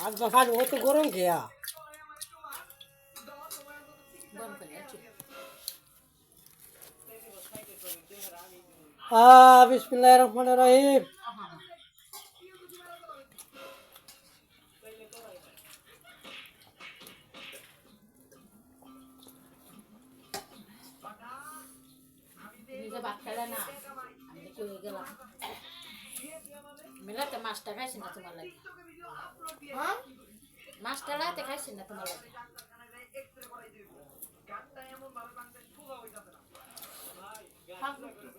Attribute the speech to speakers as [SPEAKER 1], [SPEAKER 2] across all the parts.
[SPEAKER 1] আজ বাসার ও তো গরম খেয়া বিসমিল্লাহির রহমানির রহিম।
[SPEAKER 2] ভাত খাইলে না আমি কই গেলাম মেলাতে মাছটা খাইছি না তোমার লাগে হ্যাঁ মাছটা রাতে খাইছি না তোমার লাগে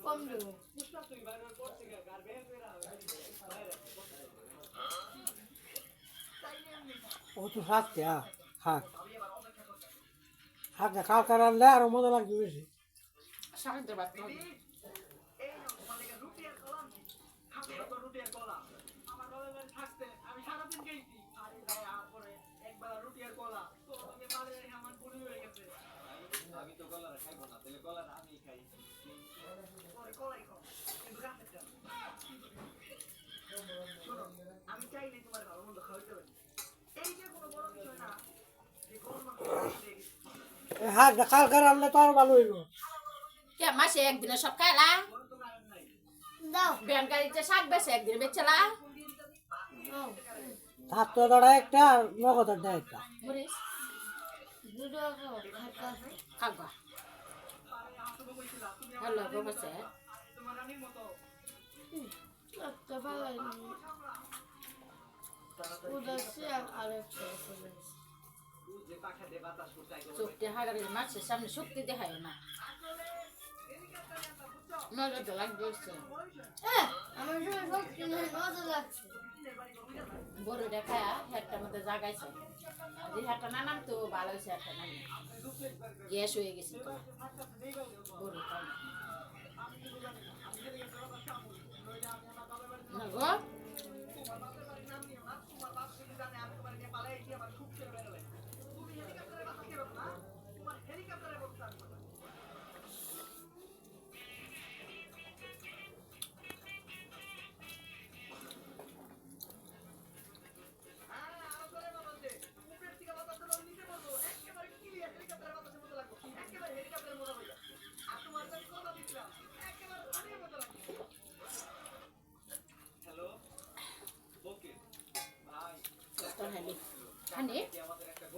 [SPEAKER 2] কম দেবো
[SPEAKER 1] ও তো শাক খেয়া শাক শাক খাওয়া কারণে আরো মজা লাগবে বেশি।
[SPEAKER 2] শাকের ভাত খাবো
[SPEAKER 3] আমি তো কলাটা খাইবো না, তাহলে কলাটা আমি খাই। আমি চাইলে তোমার ভালো মন্দ খাওয়াইতে পারি, এই যে কোনো বড় বিষয় না যে গরুর মাংস
[SPEAKER 1] শাক খাওয়া কারণে তো আরো ভালো হইব।
[SPEAKER 2] কে মাসে একদিনে সব খাইলা দাও ব্যান গাড়িতে শাক বেছে একদিন বেচলা
[SPEAKER 1] ছাত্র দড়া একটা আর নগদের দেয় একটা
[SPEAKER 2] মরিস খাবা হ্যালো গোবরছে চোখটি হাগারে মাছের সামনে শক্তি দেখায় না মজা তো লাগবে
[SPEAKER 4] আমার সময় শক্তি নেই মজা লাগছে
[SPEAKER 2] বড় দেখায় হেডটার মধ্যে জাগাইছে যে হেডটা না নাম তো ভালো হয়েছে একটা নাম গ্যাস হয়ে গেছে তো বড় না গো